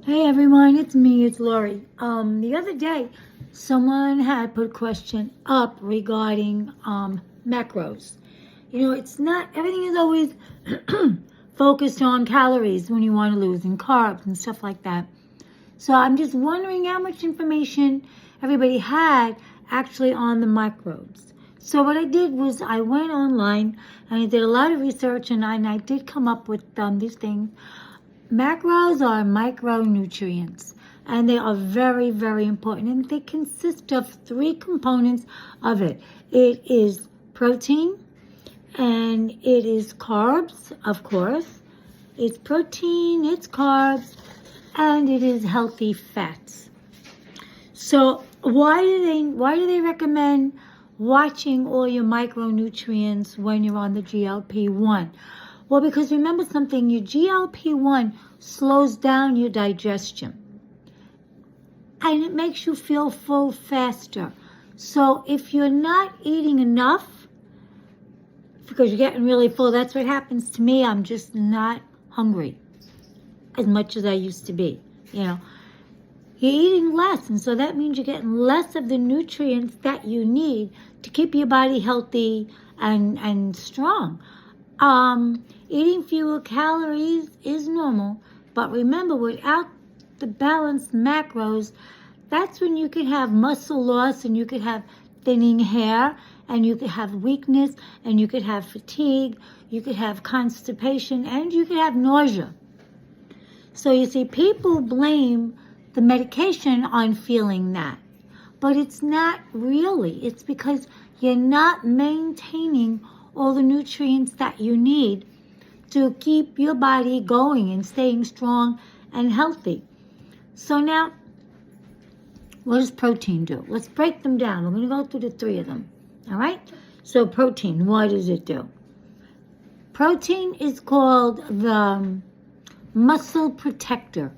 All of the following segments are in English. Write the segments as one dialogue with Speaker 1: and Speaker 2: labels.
Speaker 1: Hey everyone, it's me, it's Lori. The other day, someone had put a question up regarding macros. You know, it's not, everything is always focused on calories when you want to lose and carbs and stuff like that. So I'm just wondering how much information everybody had actually on the macros. So what I did was I went online and I did a lot of research and I did come up with these things. Macros are micronutrients, and they are very, very important, and they consist of three components of it. It is protein, and it is carbs, of course. It's protein, it's carbs, and it is healthy fats. So why do they recommend watching all your micronutrients when you're on the GLP-1? Well, because remember something, your GLP-1 slows down your digestion. And it makes you feel full faster. So if you're not eating enough, because you're getting really full, that's what happens to me. I'm just not hungry as much as I used to be. You know, you're eating less. And so that means you're getting less of the nutrients that you need to keep your body healthy and strong. Eating fewer calories is normal, but remember, without the balanced macros, that's when you could have muscle loss and you could have thinning hair and you could have weakness and you could have fatigue, you could have constipation, and you could have nausea. So you see, people blame the medication on feeling that, but it's not really. It's because you're not maintaining all the nutrients that you need to keep your body going and staying strong and healthy. So now, what does protein do? Let's break them down. We're going to go through the three of them. All right? So protein, what does it do? Protein is called the muscle protector.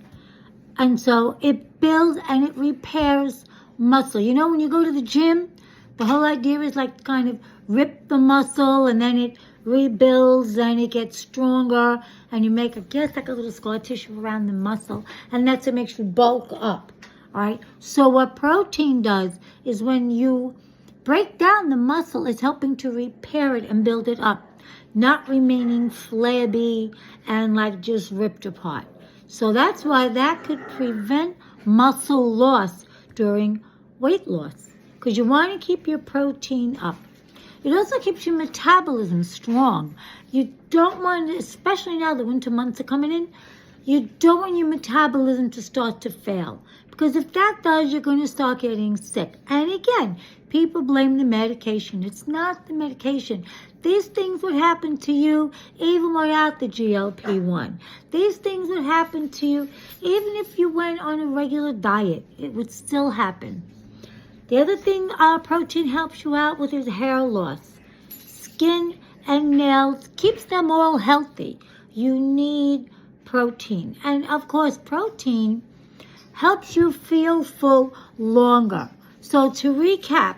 Speaker 1: And so it builds and it repairs muscle. You know, when you go to the gym, the whole idea is like kind of rip the muscle and then it rebuilds and it gets stronger and you make, like a little scar tissue around the muscle, and that's what makes you bulk up. All right. So what protein does is when you break down the muscle, it's helping to repair it and build it up, not remaining flabby and like just ripped apart. So that's why that could prevent muscle loss during weight loss, because you want to keep your protein up. It also keeps your metabolism strong. You don't want, especially now the winter months are coming in, you don't want your metabolism to start to fail. Because if that does, you're going to start getting sick. And again, people blame the medication. It's not the medication. These things would happen to you even without the GLP-1. These things would happen to you even if you went on a regular diet. It would still happen. The other thing protein helps you out with is hair loss. Skin and nails, keeps them all healthy. You need protein. And of course, protein helps you feel full longer. So to recap,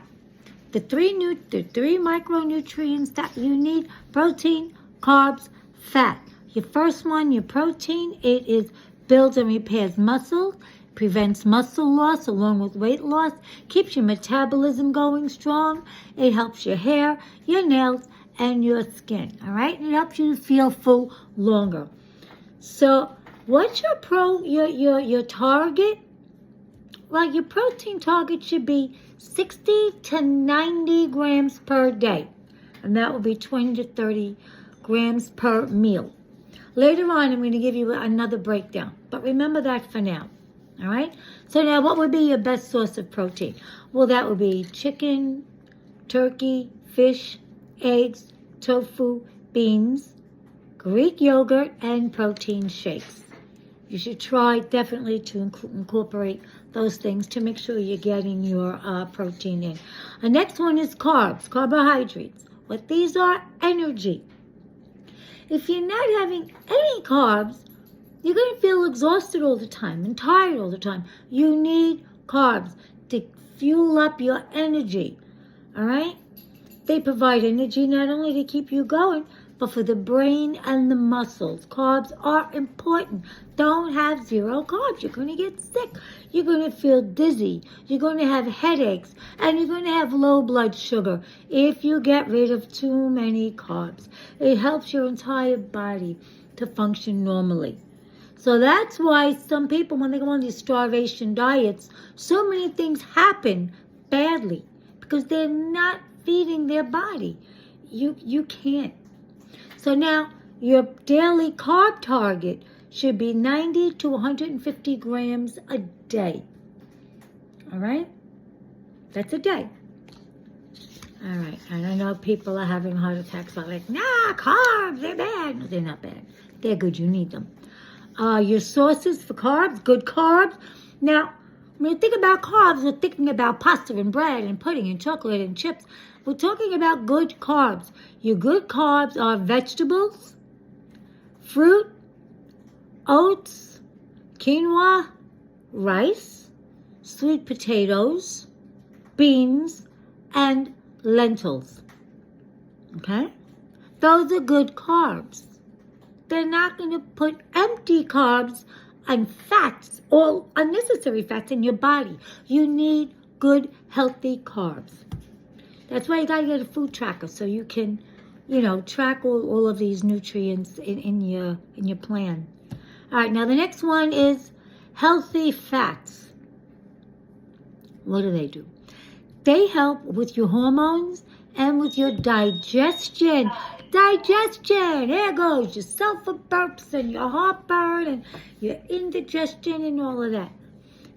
Speaker 1: the three micronutrients that you need: protein, carbs, fat. Your first one, your protein, it builds and repairs muscle, prevents muscle loss along with weight loss, keeps your metabolism going strong. It helps your hair, your nails, and your skin. All right, and it helps you to feel full longer. So, what's your target? Well, your protein target should be 60 to 90 grams per day, and that will be 20 to 30 grams per meal. Later on, I'm going to give you another breakdown, but remember that for now. All right? So now, what would be your best source of protein? Well, that would be chicken, turkey, fish, eggs, tofu, beans, Greek yogurt, and protein shakes. You should try definitely to incorporate those things to make sure you're getting your protein in. The next one is carbs, carbohydrates. What these are? Energy. If you're not having any carbs, you're going to feel exhausted all the time and tired all the time. You need carbs to fuel up your energy. All right? They provide energy not only to keep you going, but for the brain and the muscles. Carbs are important. Don't have zero carbs. You're going to get sick. You're going to feel dizzy. You're going to have headaches. And you're going to have low blood sugar if you get rid of too many carbs. It helps your entire body to function normally. So that's why some people, when they go on these starvation diets, so many things happen badly because they're not feeding their body. You can't. So now your daily carb target should be 90 to 150 grams a day. All right? That's a day. All right. And I know people are having heart attacks. Are like, nah, carbs, they're bad. No, they're not bad. They're good. You need them. Your sources for carbs, good carbs. Now, when you think about carbs, we're thinking about pasta and bread and pudding and chocolate and chips. We're talking about good carbs. Your good carbs are vegetables, fruit, oats, quinoa, rice, sweet potatoes, beans, and lentils. Okay? Those are good carbs. They're not going to put empty carbs and fats, all unnecessary fats in your body. You need good, healthy carbs. That's why you got to get a food tracker so you can, track all of these nutrients in your plan. All right, now the next one is healthy fats. What do? They help with your hormones and with your digestion. Digestion. There goes your sulfur burps and your heartburn and your indigestion and all of that.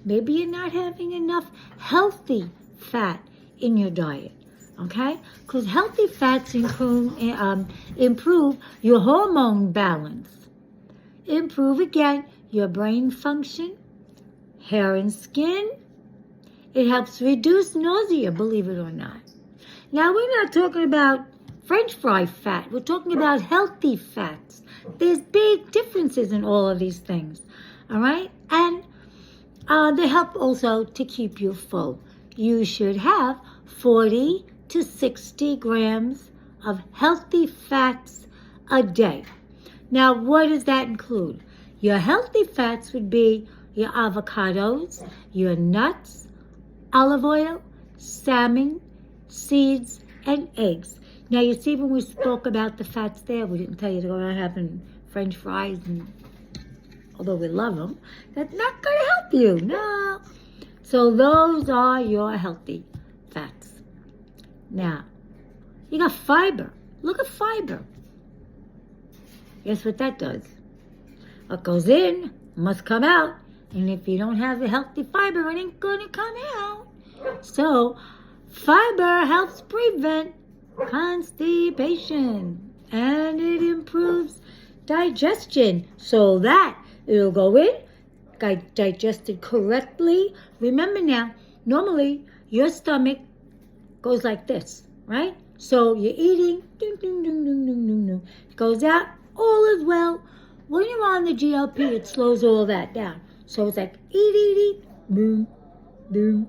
Speaker 1: Maybe you're not having enough healthy fat in your diet. Okay? Because healthy fats improve your hormone balance. Improve, again, your brain function, hair and skin. It helps reduce nausea, believe it or not. Now, we're not talking about French fry fat. We're talking about healthy fats. There's big differences in all of these things. All right? And they help also to keep you full. You should have 40 to 60 grams of healthy fats a day. Now, what does that include? Your healthy fats would be your avocados, your nuts, olive oil, salmon, seeds, and eggs. Now, you see when we spoke about the fats there, we didn't tell you to go around having French fries, and although we love them, that's not going to help you. No. So those are your healthy fats. Now, you got fiber. Look at fiber. Guess what that does? What goes in must come out. And if you don't have the healthy fiber, it ain't going to come out. So, fiber helps prevent constipation. And it improves digestion so that it'll go in, digested correctly. Remember now, normally your stomach goes like this, right? So you're eating, it goes out, all is well. When you're on the GLP, it slows all that down. So it's like eat, boom, boom,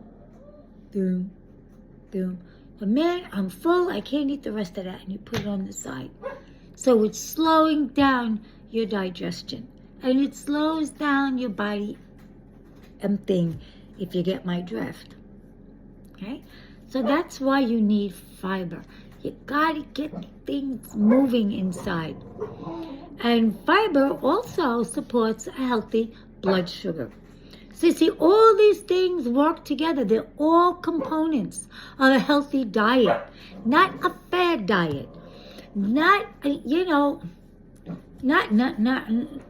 Speaker 1: boom, boom. But man, I'm full, I can't eat the rest of that. And you put it on the side. So it's slowing down your digestion. And it slows down your body emptying, if you get my drift. Okay? So that's why you need fiber. You gotta get things moving inside. And fiber also supports a healthy blood sugar. So you see, all these things work together. They're all components of a healthy diet, not a fad diet. Not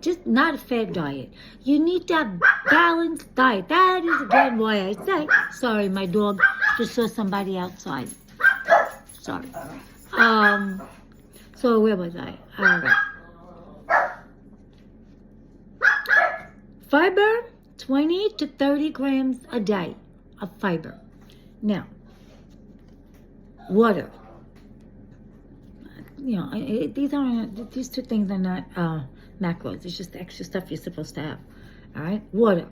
Speaker 1: just not a fad diet. You need to have balanced diet. That is again why I say, sorry, my dog just saw somebody outside. Sorry. So where was I? All right. Fiber, 20 to 30 grams a day of fiber. Now, water. These two things are not macros. It's just the extra stuff you're supposed to have. All right? Water.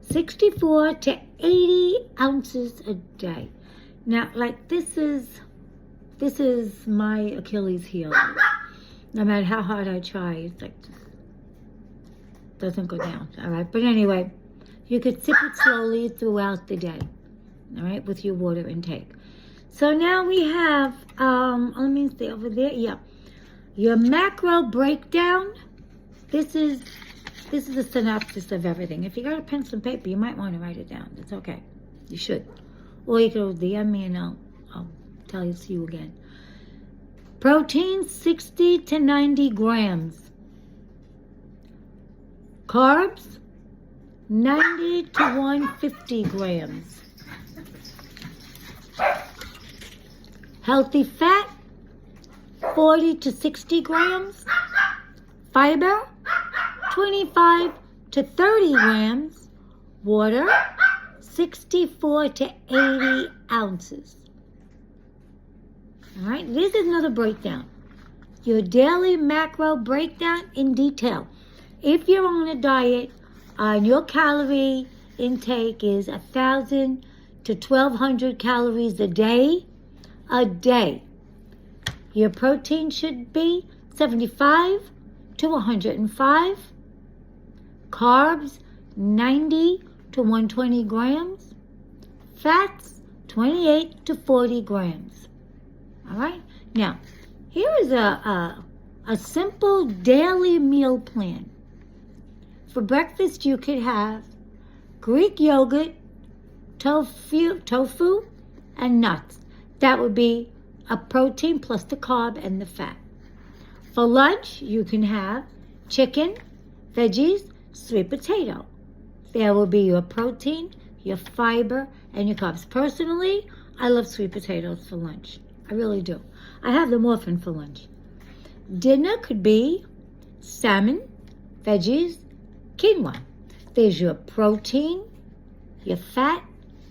Speaker 1: 64 to 80 ounces a day. Now, like this is my Achilles heel. No matter how hard I try, it's like, doesn't go down, all right? But anyway, you could sip it slowly throughout the day, all right, with your water intake. So now we have, let me see over there, yeah. Your macro breakdown. This is a synopsis of everything. If you got a pencil and paper, you might want to write it down. It's okay. You should. Or you can DM me and I'll tell you, see you again. Protein, 60 to 90 grams. Carbs, 90 to 150 grams. Healthy fat, 40 to 60 grams. Fiber, 25 to 30 grams. Water, 64 to 80 ounces. All right, this is another breakdown. Your daily macro breakdown in detail. If you're on a diet, your calorie intake is 1,000 to 1,200 calories a day. Your protein should be 75 to 105. Carbs, 90 to 120 grams. Fats, 28 to 40 grams. All right? Now, here is a simple daily meal plan. For breakfast, you could have Greek yogurt, tofu, and nuts. That would be a protein plus the carb and the fat. For lunch, you can have chicken, veggies, sweet potato. There will be your protein, your fiber, and your carbs. Personally, I love sweet potatoes for lunch. I really do. I have them often for lunch. Dinner could be salmon, veggies, quinoa. There's your protein, your fat,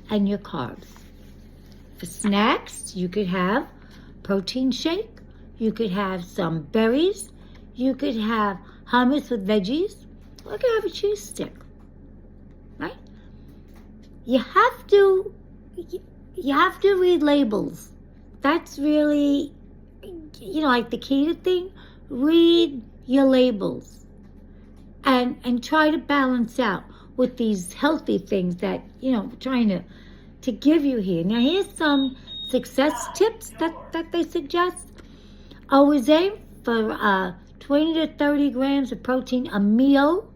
Speaker 1: and your carbs. For snacks, you could have protein shake. You could have some berries. You could have hummus with veggies. Or you could have a cheese stick. Right? You have to read labels. That's really, like the key to thing. Read your labels. And try to balance out with these healthy things that, trying to give you here. Now, here's some success tips that they suggest. Always aim for 20 to 30 grams of protein a meal.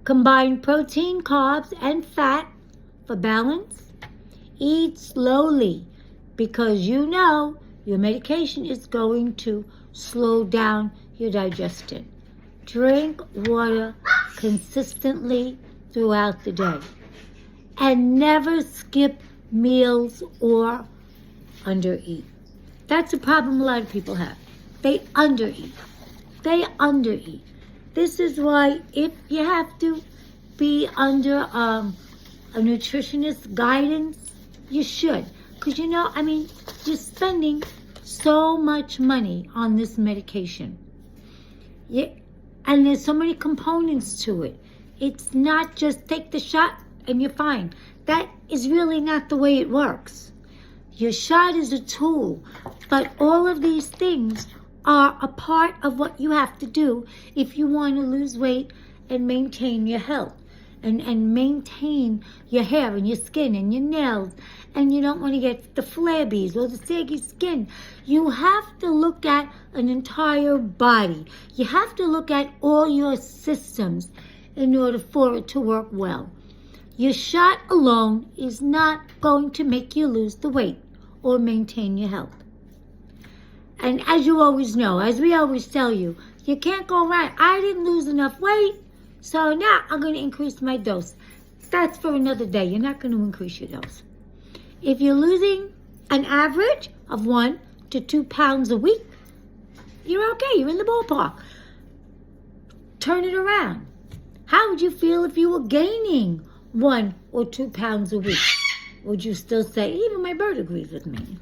Speaker 1: Combine protein, carbs, and fat for balance. Eat slowly because your medication is going to slow down your digestion. Drink water consistently throughout the day. And never skip meals or undereat. That's a problem a lot of people have. They undereat. This is why if you have to be under a nutritionist guidance, you should. Because you're spending so much money on this medication. And there's so many components to it. It's not just take the shot and you're fine. That is really not the way it works. Your shot is a tool, but all of these things are a part of what you have to do if you want to lose weight and maintain your health and maintain your hair and your skin and your nails, and you don't want to get the flabbies or the saggy skin. You have to look at an entire body. You have to look at all your systems in order for it to work well. Your shot alone is not going to make you lose the weight or maintain your health. And as you always know, as we always tell you, you can't go right. I didn't lose enough weight, so now I'm going to increase my dose. That's for another day. You're not going to increase your dose. If you're losing an average of 1 to 2 pounds a week, you're okay. You're in the ballpark. Turn it around. How would you feel if you were gaining 1 or 2 pounds a week? Would you still say, even my bird agrees with me?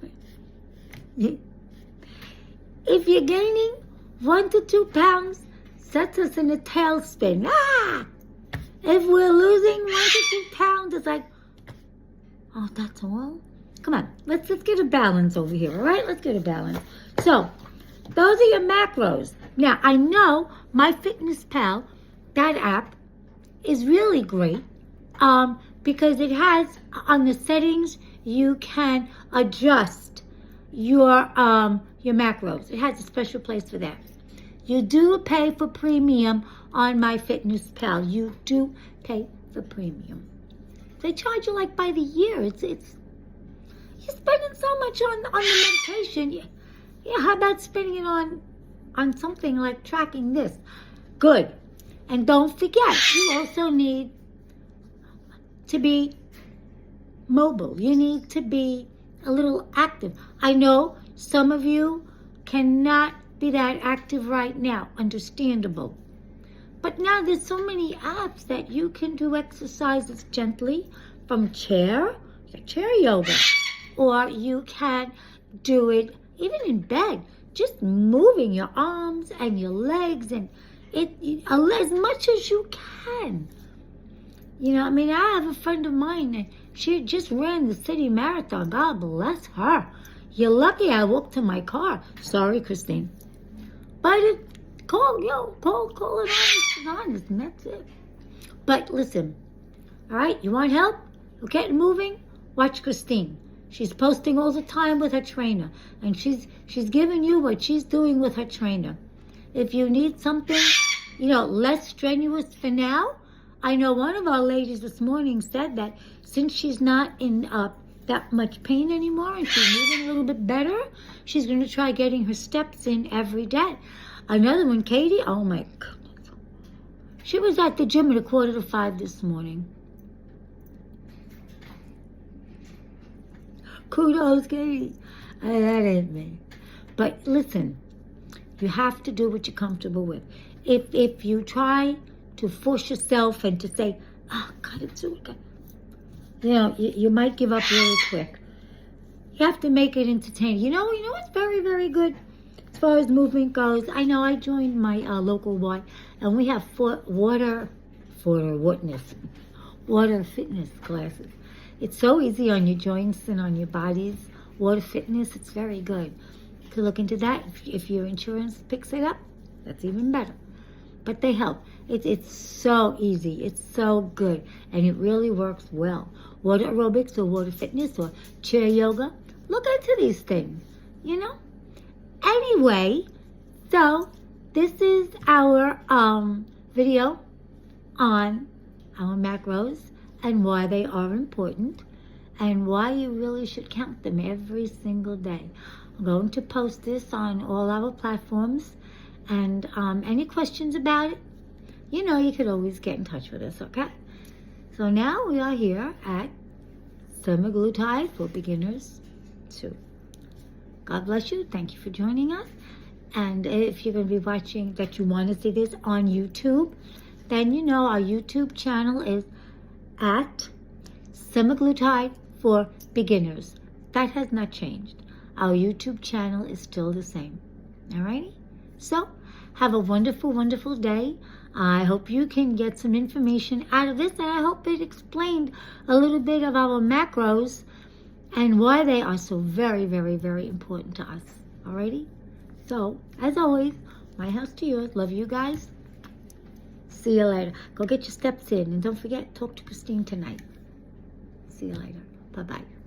Speaker 1: If you're gaining 1 to 2 pounds, sets us in a tailspin. If we're losing 1 to 2 pounds, it's like, oh, that's all? Come on, let's get a balance over here, all right? Let's get a balance. So, Those are your macros. Now, I know MyFitnessPal, that app, is really great because it has, on the settings, you can adjust your macros. It has a special place for that. You do pay for premium on MyFitnessPal. You do pay for premium. They charge you like by the year. It's you're spending so much on the medication. Yeah, how about spending it on something like tracking this? Good. And don't forget, you also need to be mobile. You need to be a little active. I know some of you cannot be that active right now. Understandable. But now there's so many apps that you can do exercises gently from chair yoga. Or you can do it even in bed, just moving your arms and your legs and as much as you can. You know, I mean, I have a friend of mine and she just ran the city marathon. God bless her. You're lucky I walked to my car. Sorry, Christine. But call it honest, and that's it. But listen, all right, you want help? We're getting moving? Watch Christine. She's posting all the time with her trainer, and she's giving you what she's doing with her trainer. If you need something, less strenuous for now, I know one of our ladies this morning said that since she's not in that much pain anymore and she's moving a little bit better, she's going to try getting her steps in every day. Another one, Katie, oh my goodness. She was at the gym at 4:45 this morning. Kudos, Katie. That ain't me. But listen, you have to do what you're comfortable with. If you try to force yourself and to say, gotta do it, you might give up really quick. You have to make it entertaining. You know what's very, very good as far as movement goes? I know I joined my local Y, and we have water fitness classes. It's so easy on your joints and on your bodies. Water fitness, it's very good. You could look into that. If your insurance picks it up, that's even better. But they help. It's so easy. It's so good. And it really works well. Water aerobics or water fitness or chair yoga. Look into these things, Anyway, so this is our video on our macros and why they are important and why you really should count them every single day. I'm going to post this on all our platforms, and any questions about it, you could always get in touch with us, okay? So now we are here at semaglutide for beginners 2. God bless you. Thank you for joining us. And if you're going to be watching that you want to see this on YouTube, then our YouTube channel is at semaglutide for beginners. That has not changed. Our YouTube channel is still the same. Alrighty? So, have a wonderful, wonderful day. I hope you can get some information out of this, and I hope it explained a little bit of our macros and why they are so very, very, very important to us. Alrighty? So, as always, my house to yours. Love you guys. See you later. Go get your steps in. And don't forget, talk to Christine tonight. See you later. Bye-bye.